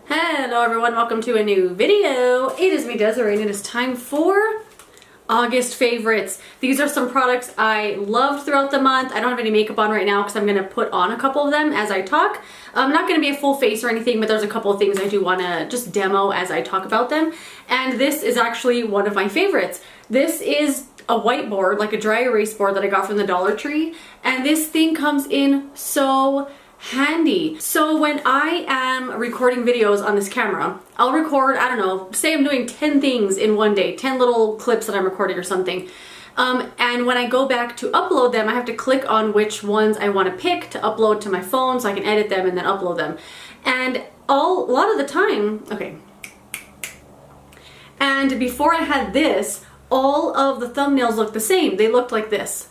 Hello everyone, welcome to a new video. It is me, Desiree, and it is time for August favorites. These are some products I loved throughout the month. I don't have any makeup on right now because I'm going to put on a couple of them as I talk. I'm not going to be a full face or anything, but there's a couple of things I do want to just demo as I talk about them. And this is actually one of my favorites. This is a whiteboard, like a dry erase board that I got from the Dollar Tree. And this thing comes in so handy. So when I am recording videos on this camera, I'll record, I don't know, say I'm doing 10 things in one day, 10 little clips that I'm recording or something. And when I go back to upload them, I have to click on which ones I want to pick to upload to my phone so I can edit them and then upload them. And a lot of the time, okay. And before I had this, all of the thumbnails looked the same. They looked like this,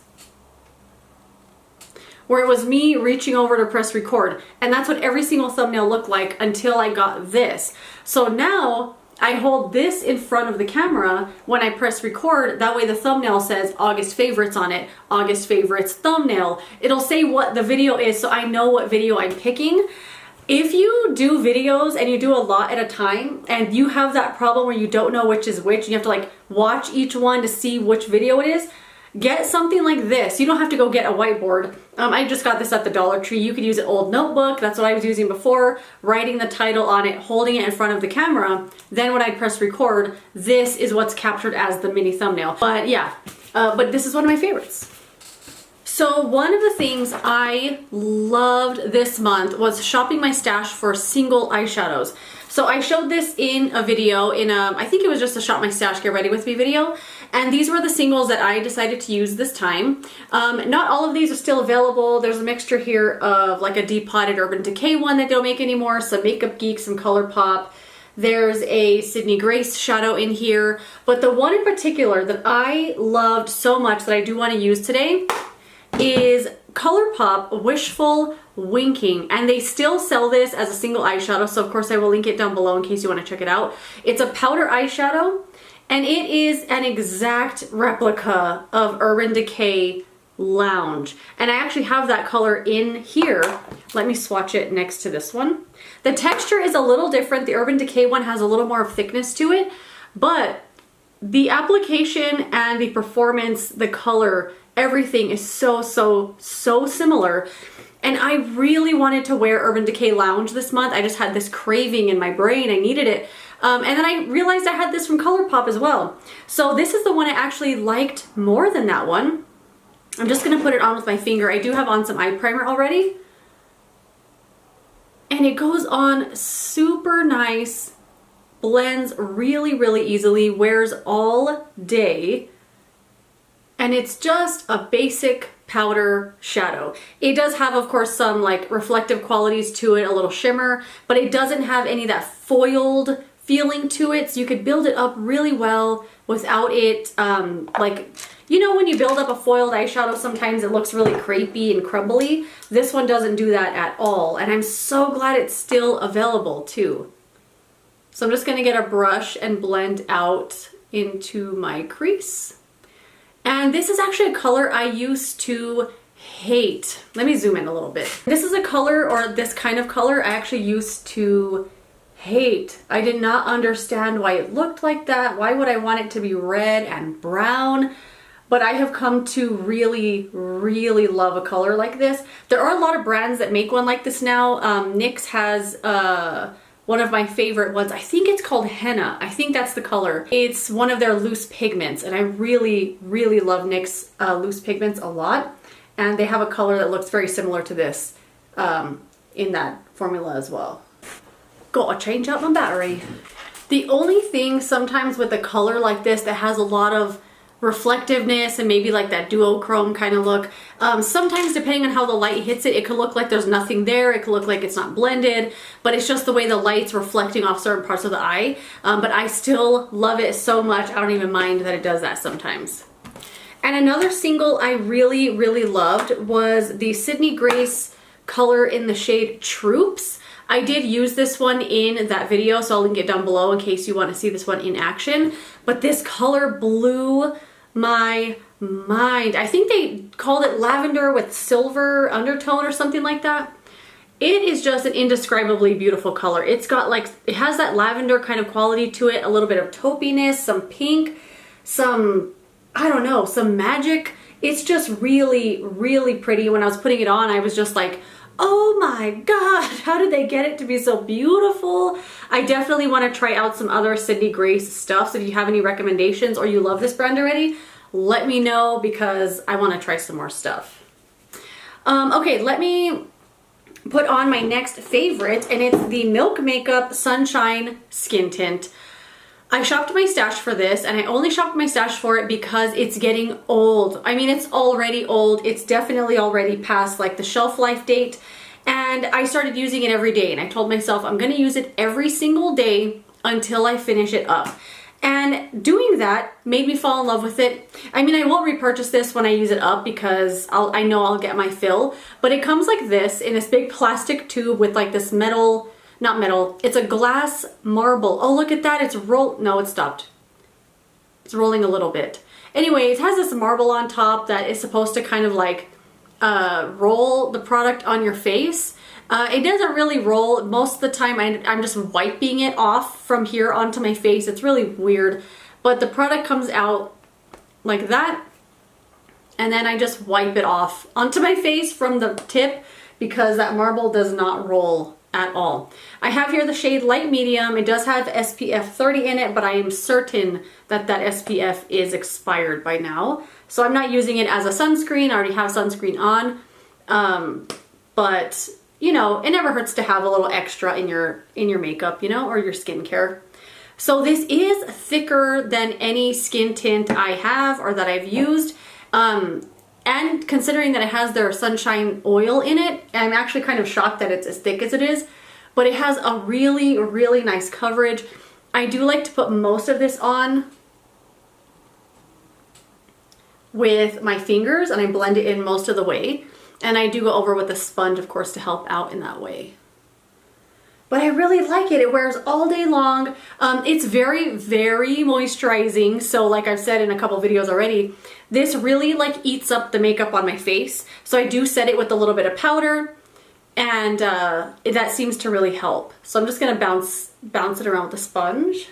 where it was me reaching over to press record. And that's what every single thumbnail looked like until I got this. So now I hold this in front of the camera when I press record. That way the thumbnail says August favorites on it, August favorites thumbnail. It'll say what the video is so I know what video I'm picking. If you do videos and you do a lot at a time and you have that problem where you don't know which is which, and you have to like watch each one to see which video it is, get something like this. You don't have to go get a whiteboard. I just got this at the Dollar Tree. You could use an old notebook. That's what I was using before, writing the title on it, holding it in front of the camera. Then when I press record, this is what's captured as the mini thumbnail. But yeah, but this is one of my favorites. So one of the things I loved this month was shopping my stash for single eyeshadows. So I showed this in a video I think it was just a shop my stash get ready with me video. And these were the singles that I decided to use this time. Not all of these are still available. There's a mixture here of like a depotted Urban Decay one that they don't make anymore, some Makeup Geek, some ColourPop. There's a Sydney Grace shadow in here. But the one in particular that I loved so much that I do want to use today is ColourPop Wishful Winking, and they still sell this as a single eyeshadow, so of course I will link it down below in case you want to check it out. It's a powder eyeshadow, and it is an exact replica of Urban Decay Lounge, and I actually have that color in here. Let me swatch it next to this one. The texture is a little different. The Urban Decay one has a little more thickness to it, but the application and the performance, the color, everything is so similar. And I really wanted to wear Urban Decay Lounge this month. I just had this craving in my brain. I needed it. And then I realized I had this from ColourPop as well. So this is the one I actually liked more than that one. I'm just gonna put it on with my finger. I do have on some eye primer already. And it goes on super nice, blends really easily, wears all day. And it's just a basic powder shadow. It does have, of course, some like reflective qualities to it, a little shimmer, but it doesn't have any of that foiled feeling to it, so you could build it up really well without it, like, you know when you build up a foiled eyeshadow, sometimes it looks really crepey and crumbly. This one doesn't do that at all, and I'm so glad it's still available too. So I'm just gonna get a brush and blend out into my crease. And this is actually a color I used to hate. Let me zoom in a little bit. This is a color, or this kind of color, I actually used to hate. I did not understand why it looked like that. Why would I want it to be red and brown? But I have come to really love a color like this. There are a lot of brands that make one like this now. NYX has one of my favorite ones. I think it's called Henna. I think that's the color. It's one of their loose pigments, and I really love NYX loose pigments a lot. And they have a color that looks very similar to this in that formula as well. Gotta change out my battery. The only thing sometimes with a color like this that has a lot of reflectiveness and maybe like that duochrome kind of look, sometimes depending on how the light hits it, it could look like there's nothing there. It could look like it's not blended, but it's just the way the light's reflecting off certain parts of the eye. But I still love it so much, I don't even mind that it does that sometimes. And another single I really loved was the Sydney Grace color in the shade Troops. I did use this one in that video, so I'll link it down below in case you want to see this one in action. But this color blew my mind. I think they called it lavender with silver undertone or something like that. It is just an indescribably beautiful color. It's got like, it has that lavender kind of quality to it, a little bit of taupiness, some pink, some, I don't know, some magic. It's just really, really pretty. When I was putting it on, I was just like, oh my God, how did they get it to be so beautiful? I definitely want to try out some other Sydney Grace stuff. So if you have any recommendations or you love this brand already, let me know because I want to try some more stuff. Okay, let me put on my next favorite, and it's the Milk Makeup Sunshine Skin Tint. I shopped my stash for this, and I only shopped my stash for it because it's getting old. I mean, it's already old. It's definitely already past like the shelf life date, and I started using it every day, and I told myself I'm gonna use it every single day until I finish it up. And doing that made me fall in love with it. I mean, I won't repurchase this when I use it up because I know I'll get my fill, but it comes like this in this big plastic tube with like this metal, not metal, it's a glass marble. Oh, look at that, it's no, it stopped. It's rolling a little bit. Anyway, it has this marble on top that is supposed to kind of like roll the product on your face. It doesn't really roll. Most of the time I'm just wiping it off from here onto my face. It's really weird, but the product comes out like that, and then I just wipe it off onto my face from the tip because that marble does not roll at all. I have here the shade Light Medium. It does have SPF 30 in it, but I am certain that that SPF is expired by now. So I'm not using it as a sunscreen. I already have sunscreen on, but you know, it never hurts to have a little extra in your makeup, you know, or your skincare. So this is thicker than any skin tint I have or that I've used. And considering that it has their sunshine oil in it, I'm actually kind of shocked that it's as thick as it is, but it has a really, really nice coverage. I do like to put most of this on with my fingers, and I blend it in most of the way. And I do go over with a sponge, of course, to help out in that way. But I really like it. It wears all day long. It's very, very moisturizing. So like I've said in a couple videos already, this really like eats up the makeup on my face. So I do set it with a little bit of powder, and that seems to really help. So I'm just gonna bounce it around with a sponge.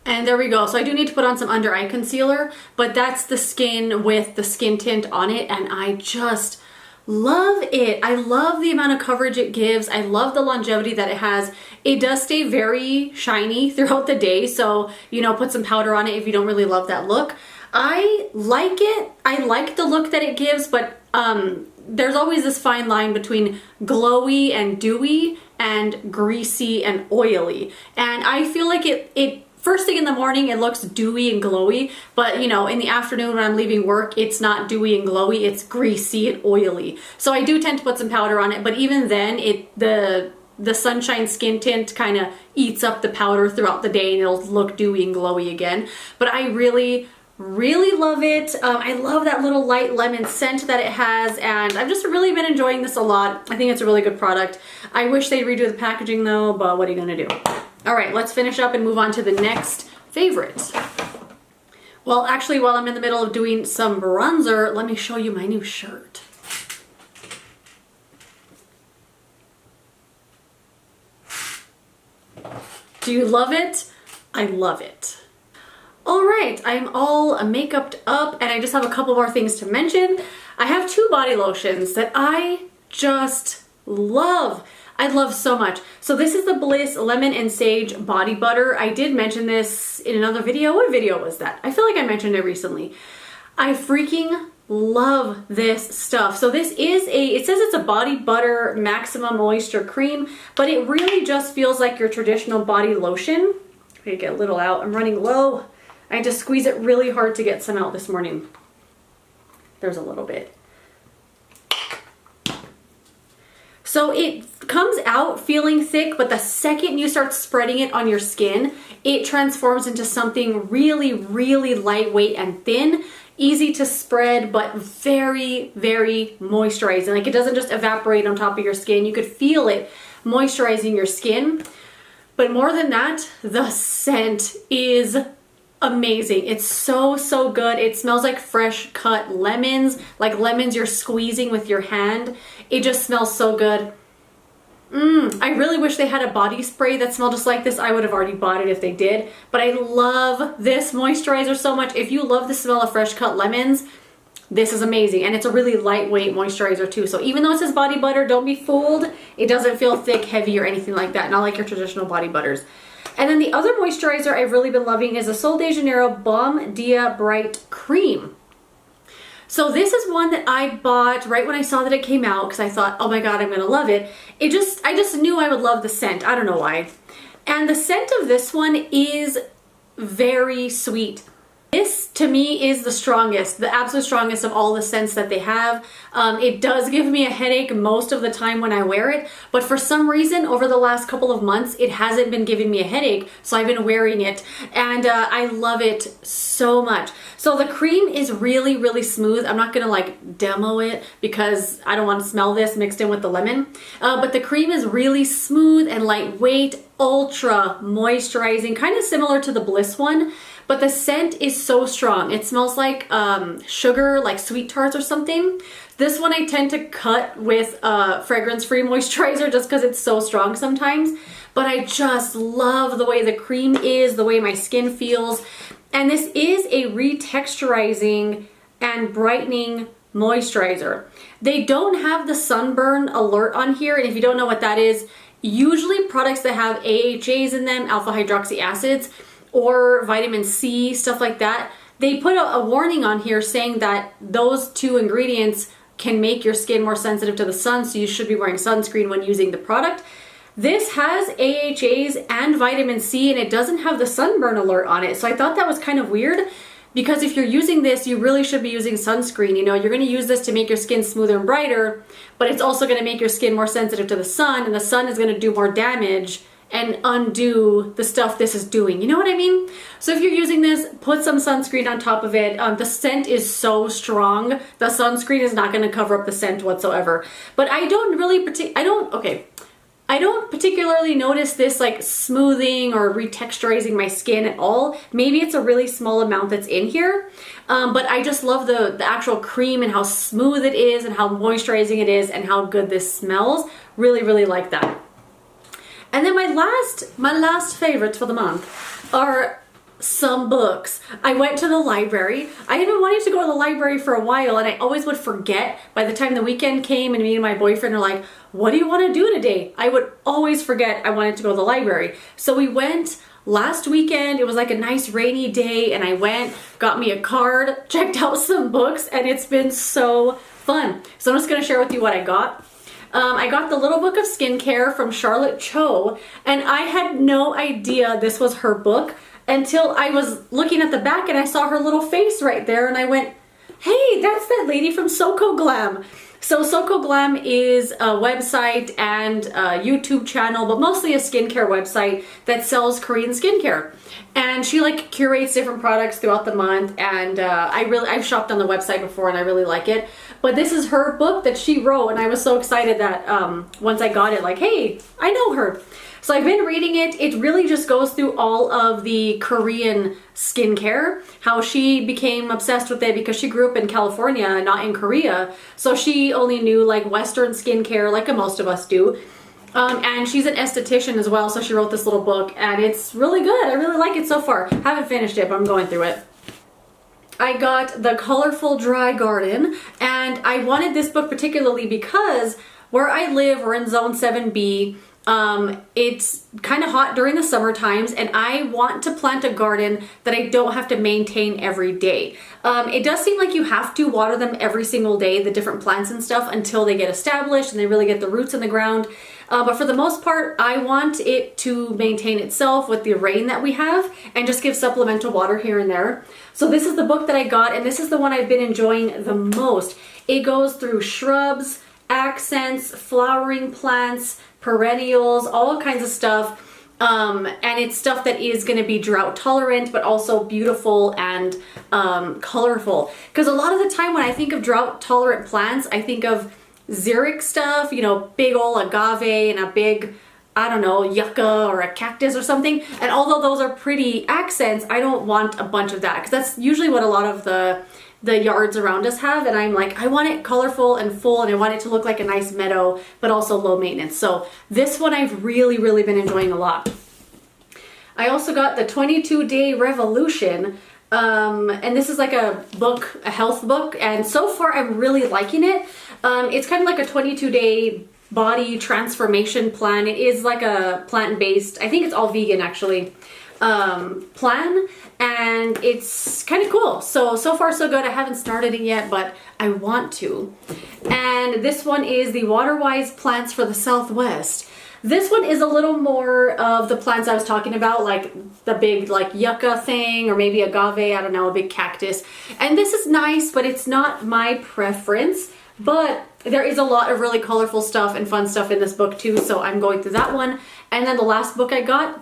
And there we go. So I do need to put on some under eye concealer, but that's the skin with the skin tint on it, and I just love it. I love the amount of coverage it gives. I love the longevity that it has. It does stay very shiny throughout the day, so you know, put some powder on it if you don't really love that look. I like it. I like the look that it gives, but there's always this fine line between glowy and dewy and greasy and oily. And I feel like it first thing in the morning, it looks dewy and glowy, but you know, in the afternoon when I'm leaving work, it's not dewy and glowy, it's greasy and oily. So I do tend to put some powder on it, but even then, the sunshine skin tint kind of eats up the powder throughout the day and it'll look dewy and glowy again. But I really, really love it. I love that little light lemon scent that it has, and I've just really been enjoying this a lot. I think it's a really good product. I wish they'd redo the packaging though, but what are you gonna do? All right, let's finish up and move on to the next favorite. Well, actually, while I'm in the middle of doing some bronzer, let me show you my new shirt. Do you love it? I love it. All right, I'm all makeuped up, and I just have a couple more things to mention. I have two body lotions that I just love. I love so much. So this is the Bliss Lemon and Sage Body Butter. I did mention this in another video. What video was that? I feel like I mentioned it recently. I freaking love this stuff. So this is it says it's a body butter maximum moisture cream, but it really just feels like your traditional body lotion. I'm gonna get a little out. I'm running low. I had to squeeze it really hard to get some out this morning. There's a little bit. So it comes out feeling thick, but the second you start spreading it on your skin, it transforms into something really, really lightweight and thin, easy to spread, but very, very moisturizing. Like, it doesn't just evaporate on top of your skin. You could feel it moisturizing your skin. But more than that, the scent is amazing. It's so, so good. It smells like fresh cut lemons, like lemons you're squeezing with your hand. It just smells so good. I really wish they had a body spray that smelled just like this. I would have already bought it if they did. But I love this moisturizer so much. If you love the smell of fresh cut lemons, this is amazing. And it's a really lightweight moisturizer too. So even though it says body butter, don't be fooled. It doesn't feel thick, heavy, or anything like that. Not like your traditional body butters. And then the other moisturizer I've really been loving is the Sol de Janeiro Balm Dia Bright Cream. So this is one that I bought right when I saw that it came out because I thought, oh my god, I'm gonna love it. I just knew I would love the scent. I don't know why. And the scent of this one is very sweet. This, to me, is the strongest, the absolute strongest of all the scents that they have. It does give me a headache most of the time when I wear it, but for some reason, over the last couple of months, it hasn't been giving me a headache, so I've been wearing it, and I love it so much. So the cream is really, really smooth. I'm not gonna like demo it because I don't want to smell this mixed in with the lemon, but the cream is really smooth and lightweight, ultra moisturizing, kind of similar to the Bliss one. But the scent is so strong. It smells like sugar, like sweet tarts or something. This one I tend to cut with fragrance-free moisturizer just because it's so strong sometimes. But I just love the way the cream is, the way my skin feels. And this is a retexturizing and brightening moisturizer. They don't have the sunburn alert on here. And if you don't know what that is, usually products that have AHAs in them, alpha hydroxy acids, or vitamin C, stuff like that, they put a warning on here saying that those two ingredients can make your skin more sensitive to the sun, so you should be wearing sunscreen when using the product. This has AHAs and vitamin C, and it doesn't have the sunburn alert on it, so I thought that was kind of weird, because if you're using this, you really should be using sunscreen. You know, you're going to use this to make your skin smoother and brighter, but it's also going to make your skin more sensitive to the sun, and the sun is going to do more damage and undo the stuff this is doing. You know what I mean? So if you're using this, put some sunscreen on top of it. The scent is so strong. The sunscreen is not going to cover up the scent whatsoever. But I don't particularly notice this like smoothing or retexturizing my skin at all. Maybe it's a really small amount that's in here. But I just love the actual cream and how smooth it is and how moisturizing it is and how good this smells. Really, really like that. And then my last favorites for the month are some books. I went to the library. I had been wanting to go to the library for a while, and I always would forget. By the time the weekend came and me and my boyfriend are like, what do you want to do today? I would always forget I wanted to go to the library. So we went last weekend. It was like a nice rainy day, and I went, got me a card, checked out some books, and it's been so fun. So I'm just going to share with you what I got. I got the Little Book of Skincare from Charlotte Cho, and I had no idea this was her book until I was looking at the back and I saw her little face right there, and I went, hey, that's that lady from Soko Glam. So Soko Glam is a website and a YouTube channel, but mostly a skincare website that sells Korean skincare. And she like curates different products throughout the month, and I've shopped on the website before and I really like it. But this is her book that she wrote, and I was so excited that once I got it, like, hey, I know her. So I've been reading it. It really just goes through all of the Korean skincare, how she became obsessed with it because she grew up in California, not in Korea. So she only knew like Western skincare like most of us do. And she's an esthetician as well, so she wrote this little book, and it's really good. I really like it so far. Haven't finished it, but I'm going through it. I got The Colorful Dry Garden, and I wanted this book particularly because where I live, we're in Zone 7B. It's kind of hot during the summer times, and I want to plant a garden that I don't have to maintain every day. It does seem like you have to water them every single day, the different plants and stuff, until they get established and they really get the roots in the ground. But for the most part, I want it to maintain itself with the rain that we have and just give supplemental water here and there. So this is the book that I got, and this is the one I've been enjoying the most. It goes through shrubs, accents, flowering plants, perennials, all kinds of stuff. And it's stuff that is going to be drought tolerant, but also beautiful and colorful. Because a lot of the time when I think of drought tolerant plants, I think of xeric stuff, you know, big old agave and a big, I don't know, yucca or a cactus or something. And although those are pretty accents, I don't want a bunch of that, because that's usually what a lot of the the yards around us have, and I'm like, I want it colorful and full, and I want it to look like a nice meadow, but also low maintenance. So this one I've really, really been enjoying a lot. I also got the 22-Day Revolution, and this is like a book, a health book, and so far I'm really liking it. It's kind of like a 22-day body transformation plan. It is like a plant-based, I think it's all vegan actually, plan, and it's kind of cool. So far so good. I haven't started it yet, but I want to. And this one is the Water-Wise Plants for the Southwest. This one is a little more of the plants I was talking about, like the big like yucca thing, or maybe agave, I don't know, a big cactus. And this is nice, but it's not my preference. But there is a lot of really colorful stuff and fun stuff in this book too, so I'm going through that one. And then the last book I got,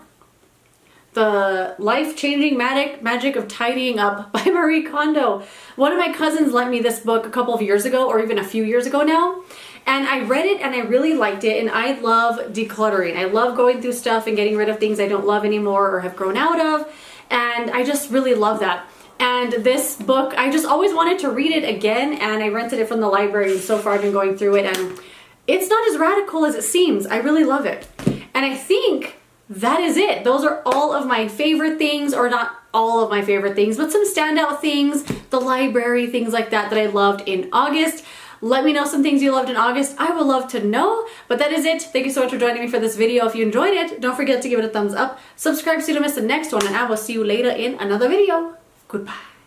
The Life-Changing Magic of Tidying Up by Marie Kondo. One of my cousins lent me this book a couple of years ago, or even a few years ago now. And I read it and I really liked it, and I love decluttering. I love going through stuff and getting rid of things I don't love anymore or have grown out of, and I just really love that. And this book, I just always wanted to read it again, and I rented it from the library, and so far I've been going through it, and it's not as radical as it seems. I really love it. And I think that is it. Those are all of my favorite things, or not all of my favorite things, but some standout things, the library, things like that that I loved in August. Let me know some things you loved in August. I would love to know. But that is it. Thank you so much for joining me for this video. If you enjoyed it, don't forget to give it a thumbs up. Subscribe so you don't miss the next one, and I will see you later in another video. Goodbye.